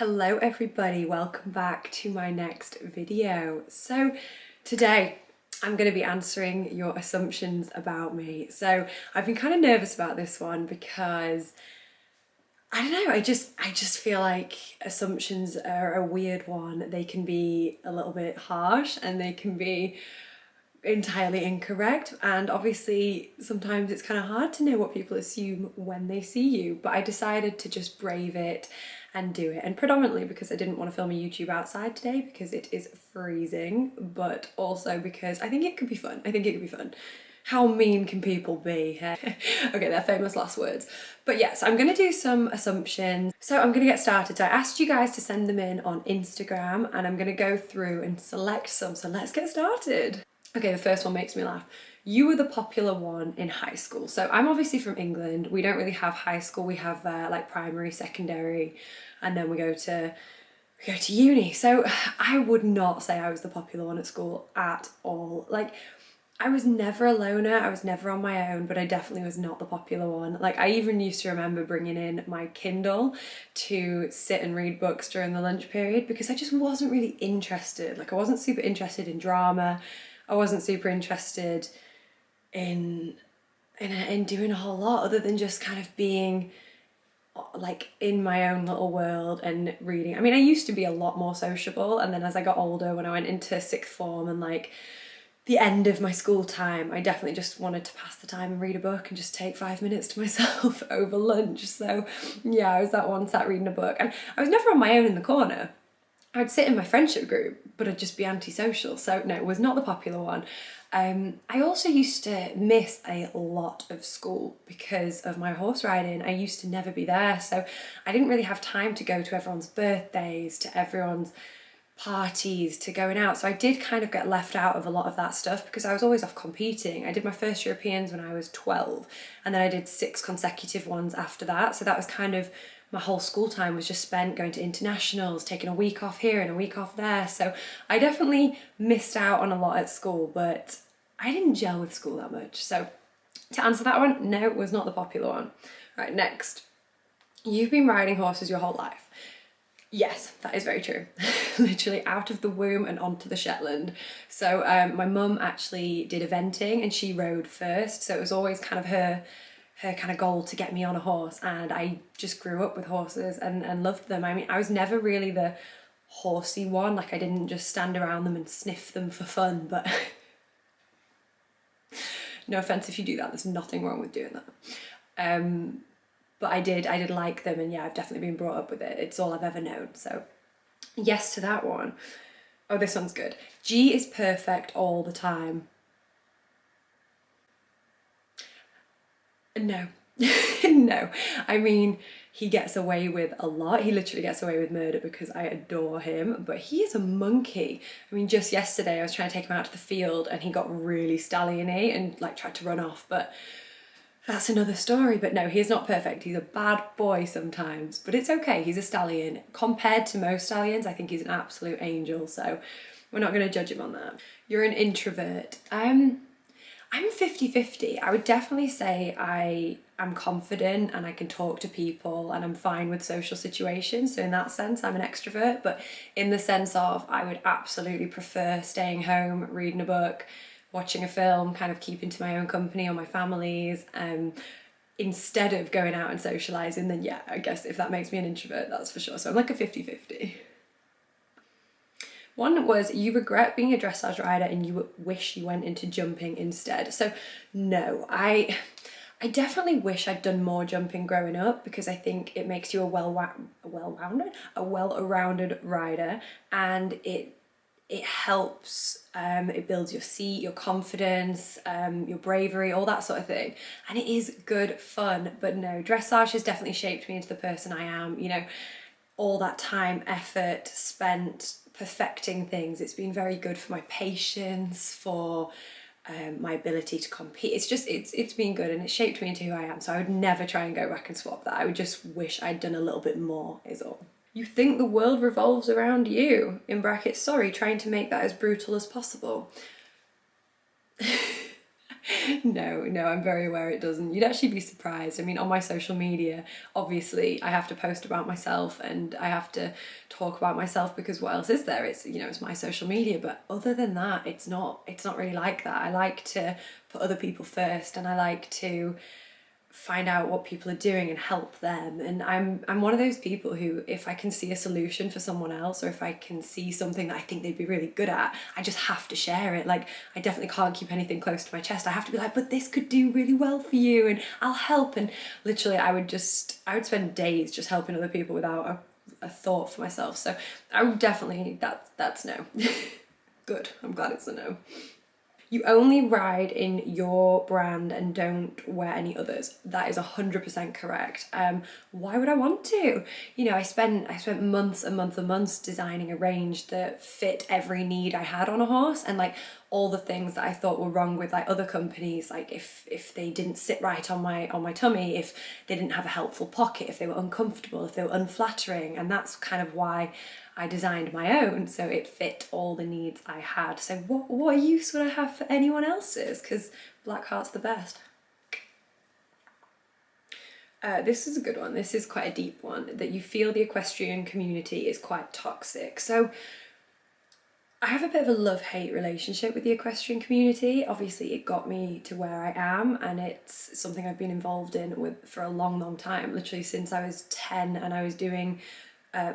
Hello everybody, welcome back to my next video. So today I'm going to be answering your assumptions about me. So I've been kind of nervous about this one because I don't know, I just feel like assumptions are a weird one. They can be a little bit harsh and they can be entirely incorrect, and obviously sometimes it's kind of hard to know what people assume when they see you, but I decided to just brave it and do it, and predominantly because I didn't want to film a YouTube outside today because it is freezing, but also because I think it could be fun. How mean can people be? Okay, they're famous last words. But yes, I'm gonna do some assumptions. So I'm gonna get started. So I asked you guys to send them in on Instagram and I'm gonna go through and select some, so let's get started. Okay, the first one makes me laugh. You were the popular one in high school. So I'm obviously from England. We don't really have high school. We have like primary, secondary, and then we go to uni. So I would not say I was the popular one at school at all. Like, I was never a loner, I was never on my own, but I definitely was not the popular one. Like, I even used to remember bringing in my Kindle to sit and read books during the lunch period because I just wasn't really interested. Like, I wasn't super interested in drama. I wasn't super interested in doing a whole lot other than just kind of being like in my own little world and reading. I mean, I used to be a lot more sociable, and then as I got older, when I went into sixth form and like the end of my school time, I definitely just wanted to pass the time and read a book and just take 5 minutes to myself over lunch. So yeah, I was that one sat reading a book, and I was never on my own in the corner. I'd sit in my friendship group, but I'd just be antisocial. So no, it was not the popular one. I also used to miss a lot of school because of my horse riding. I used to never be there, so I didn't really have time to go to everyone's birthdays, to everyone's parties, to going out. So I did kind of get left out of a lot of that stuff because I was always off competing. I did my first Europeans when I was 12, and then I did 6 consecutive ones after that. So that was kind of my whole school time was just spent going to internationals, taking a week off here and a week off there. So I definitely missed out on a lot at school, but I didn't gel with school that much. So to answer that one, no, it was not the popular one. Right, next. You've been riding horses your whole life. Yes, that is very true. Literally out of the womb and onto the Shetland. So my mum actually did eventing and she rode first. So it was always kind of her kind of goal to get me on a horse, and I just grew up with horses and loved them. I mean, I was never really the horsey one. Like, I didn't just stand around them and sniff them for fun, but no offense if you do that, there's nothing wrong with doing that. But I did like them, and yeah, I've definitely been brought up with it. It's all I've ever known. So yes to that one. Oh, this one's good. G is perfect all the time. No. No. I mean, he gets away with a lot. He literally gets away with murder because I adore him, but he is a monkey. I mean, just yesterday I was trying to take him out to the field and he got really stallion-y and like tried to run off, but that's another story. But no, he's not perfect. He's a bad boy sometimes, but it's okay. He's a stallion. Compared to most stallions, I think he's an absolute angel, so we're not going to judge him on that. You're an introvert. I'm 50-50. I would definitely say I am confident and I can talk to people and I'm fine with social situations. So in that sense, I'm an extrovert, but in the sense of I would absolutely prefer staying home, reading a book, watching a film, kind of keeping to my own company or my family's, instead of going out and socialising. Then yeah, I guess if that makes me an introvert, that's for sure. So I'm like a 50-50. One was you regret being a dressage rider and you wish you went into jumping instead. So no, I definitely wish I'd done more jumping growing up because I think it makes you a well-rounded rider, and it helps, it builds your seat, your confidence, your bravery, all that sort of thing. And it is good fun, but no, dressage has definitely shaped me into the person I am. You know, all that time, effort spent perfecting things. It's been very good for my patience, for my ability to compete. It's been good and it's shaped me into who I am. So I would never try and go back and swap that. I would just wish I'd done a little bit more is all. You think the world revolves around you, in brackets, sorry, trying to make that as brutal as possible. No, I'm very aware it doesn't. You'd actually be surprised. I mean, on my social media, obviously I have to post about myself and I have to talk about myself because what else is there? It's, it's my social media. But other than that, it's not really like that. I like to put other people first, and I like to find out what people are doing and help them. And I'm one of those people who, if I can see a solution for someone else, or if I can see something that I think they'd be really good at, I just have to share it. Like, I definitely can't keep anything close to my chest. I have to be like, but this could do really well for you and I'll help. And literally I would spend days just helping other people without a thought for myself. So I would definitely, that's no. Good, I'm glad it's a no. You only ride in your brand and don't wear any others. That is 100% correct. Why would I want to? I spent months and months and months designing a range that fit every need I had on a horse, and like all the things that I thought were wrong with like other companies, like if they didn't sit right on my tummy, if they didn't have a helpful pocket, if they were uncomfortable, if they were unflattering, and that's kind of why I designed my own, so it fit all the needs I had. So what use would I have for anyone else's? Because Black Heart's the best. This is a good one. This is quite a deep one. That you feel the equestrian community is quite toxic. So I have a bit of a love-hate relationship with the equestrian community. Obviously, it got me to where I am, and it's something I've been involved in for a long time, literally since I was 10, and I was doing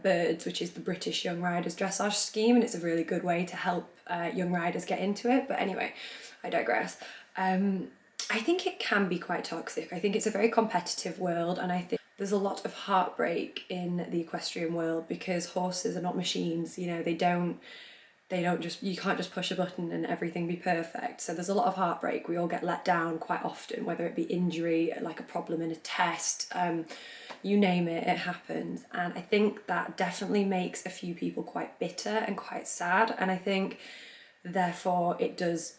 Birds, which is the British Young Riders dressage scheme, and it's a really good way to help young riders get into it. But anyway, I digress. I think it can be quite toxic. I think it's a very competitive world, and I think there's a lot of heartbreak in the equestrian world because horses are not machines. They don't just, you can't just push a button and everything be perfect. So there's a lot of heartbreak. We all get let down quite often, whether it be injury, like a problem in a test, you name it, it happens. And I think that definitely makes a few people quite bitter and quite sad. And I think therefore it does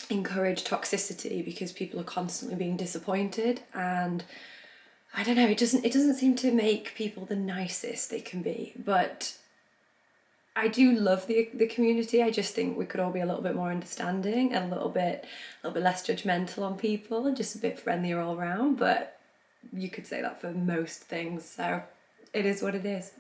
encourage toxicity because people are constantly being disappointed, and I don't know, it doesn't seem to make people the nicest they can be. But I do love the community. I just think we could all be a little bit more understanding and a little bit less judgmental on people, and just a bit friendlier all around. But you could say that for most things, so it is what it is.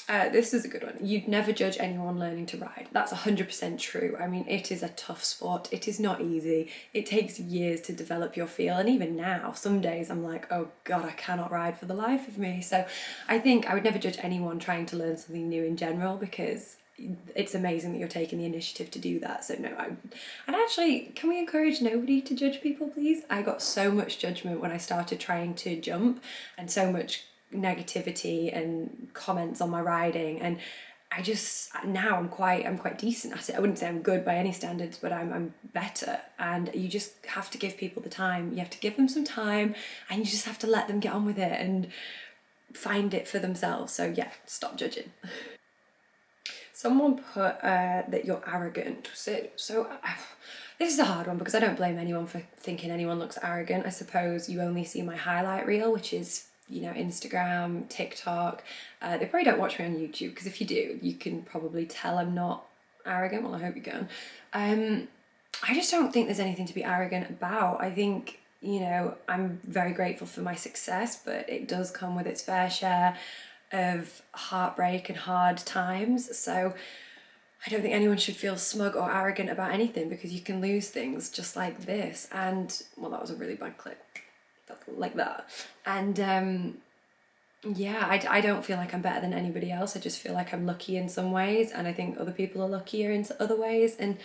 This is a good one. You'd never judge anyone learning to ride. That's 100% true. I mean, it is a tough sport. It is not easy. It takes years to develop your feel. And even now, some days I'm like, oh God, I cannot ride for the life of me. So I think I would never judge anyone trying to learn something new in general, because it's amazing that you're taking the initiative to do that. So no, and actually, can we encourage nobody to judge people, please? I got so much judgment when I started trying to jump, and so much negativity and comments on my riding, and I just, now I'm quite decent at it. I wouldn't say I'm good by any standards, but I'm better. And you just have to give people the time. You have to give them some time, and you just have to let them get on with it and find it for themselves. So yeah, stop judging. Someone put that you're arrogant. So this is a hard one because I don't blame anyone for thinking anyone looks arrogant. I suppose you only see my highlight reel, which is Instagram, TikTok. They probably don't watch me on YouTube, because if you do, you can probably tell I'm not arrogant. Well, I hope you can. I just don't think there's anything to be arrogant about. I think, I'm very grateful for my success, but it does come with its fair share of heartbreak and hard times. So I don't think anyone should feel smug or arrogant about anything, because you can lose things just like this. And, well, that was a really bad clip. Like that. And yeah, I don't feel like I'm better than anybody else. I just feel like I'm lucky in some ways, and I think other people are luckier in other ways, and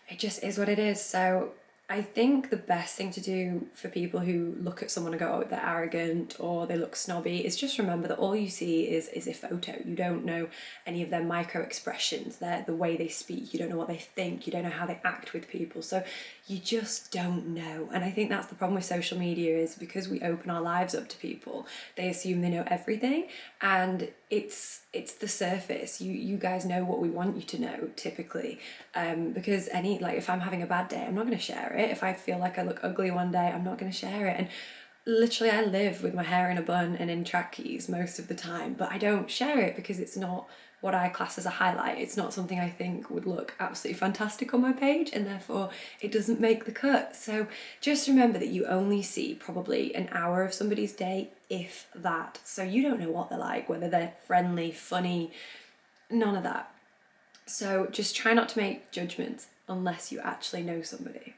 it just is what it is. So I think the best thing to do for people who look at someone and go, oh, they're arrogant or they look snobby, is just remember that all you see is a photo. You don't know any of their micro expressions, the way they speak. You don't know what they think. You don't know how they act with people. So you just don't know. And I think that's the problem with social media, is because we open our lives up to people, they assume they know everything, and it's the surface. You guys know what we want you to know, typically, because if I'm having a bad day, I'm not going to share it. If I feel like I look ugly one day, I'm not going to share it. And literally I live with my hair in a bun and in trackies most of the time, but I don't share it because it's not what I class as a highlight. It's not something I think would look absolutely fantastic on my page, and therefore it doesn't make the cut. So just remember that you only see probably an hour of somebody's day, if that. So you don't know what they're like, whether they're friendly, funny, none of that. So just try not to make judgments unless you actually know somebody.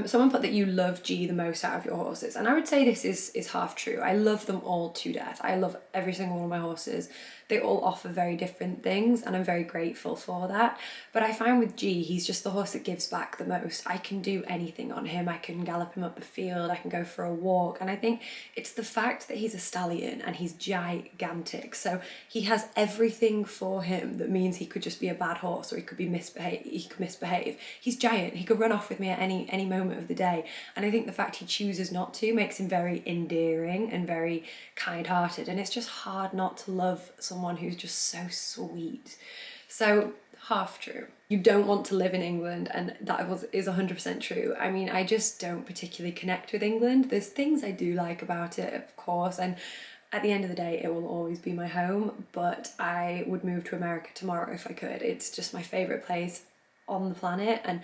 Someone put that you love G the most out of your horses, and I would say this is half true. I love them all to death. I love every single one of my horses. They all offer very different things, and I'm very grateful for that. But I find with G, he's just the horse that gives back the most. I can do anything on him. I can gallop him up the field, I can go for a walk, and I think it's the fact that he's a stallion and he's gigantic. So he has everything for him that means he could just be a bad horse, or he could misbehave. He's giant. He could run off with me at any moment of the day, and I think the fact he chooses not to makes him very endearing and very kind-hearted, and it's just hard not to love someone who's just so sweet. So half true. You don't want to live in England, and that is 100% true. I mean, I just don't particularly connect with England. There's things I do like about it, of course, and at the end of the day it will always be my home, but I would move to America tomorrow if I could. It's just my favourite place on the planet, and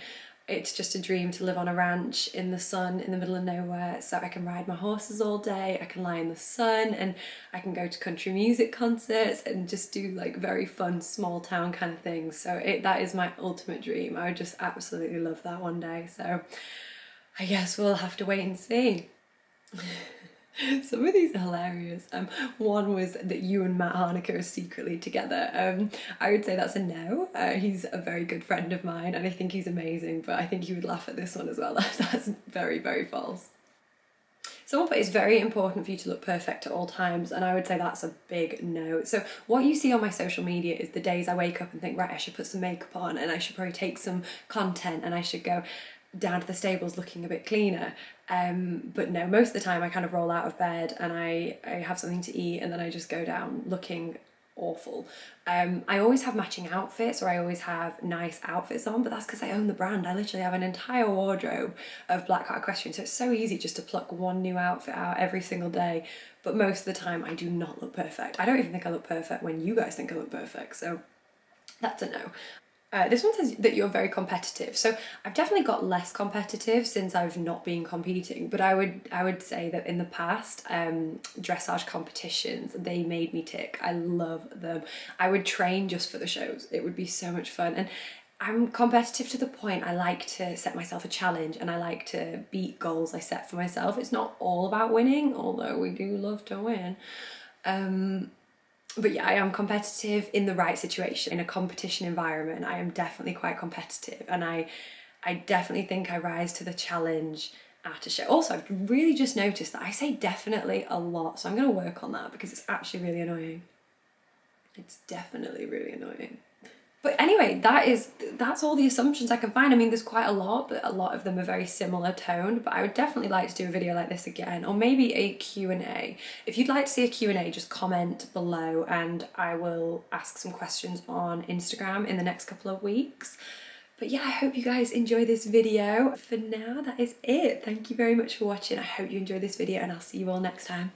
it's just a dream to live on a ranch in the sun in the middle of nowhere, so I can ride my horses all day, I can lie in the sun, and I can go to country music concerts and just do like very fun small town kind of things. So that is my ultimate dream. I would just absolutely love that one day. So I guess we'll have to wait and see. Some of these are hilarious. One was that you and Matt Harnecker are secretly together. I would say that's a no. He's a very good friend of mine and I think he's amazing, but I think you would laugh at this one as well. That's very, very false. Someone put it's very important for you to look perfect at all times, and I would say that's a big no. So what you see on my social media is the days I wake up and think, right, I should put some makeup on and I should probably take some content and I should go down to the stables looking a bit cleaner. But no, most of the time I kind of roll out of bed and I have something to eat and then I just go down looking awful. I always have matching outfits, or I always have nice outfits on, but that's because I own the brand. I literally have an entire wardrobe of Black Heart Equestrian, so it's so easy just to pluck one new outfit out every single day. But most of the time I do not look perfect. I don't even think I look perfect when you guys think I look perfect, so that's a no. This one says that you're very competitive. So I've definitely got less competitive since I've not been competing, but I would say that in the past, dressage competitions, they made me tick. I love them. I would train just for the shows. It would be so much fun. And I'm competitive to the point I like to set myself a challenge and I like to beat goals I set for myself. It's not all about winning, although we do love to win. But yeah, I am competitive in the right situation. In a competition environment, I am definitely quite competitive, and I definitely think I rise to the challenge at a show. Also, I've really just noticed that I say definitely a lot, so I'm going to work on that because it's actually really annoying. It's definitely really annoying. But anyway, that's all the assumptions I can find. I mean, there's quite a lot, but a lot of them are very similar toned, but I would definitely like to do a video like this again, or maybe a Q&A. If you'd like to see a Q&A, just comment below and I will ask some questions on Instagram in the next couple of weeks. But yeah, I hope you guys enjoy this video. For now, that is it. Thank you very much for watching. I hope you enjoyed this video and I'll see you all next time.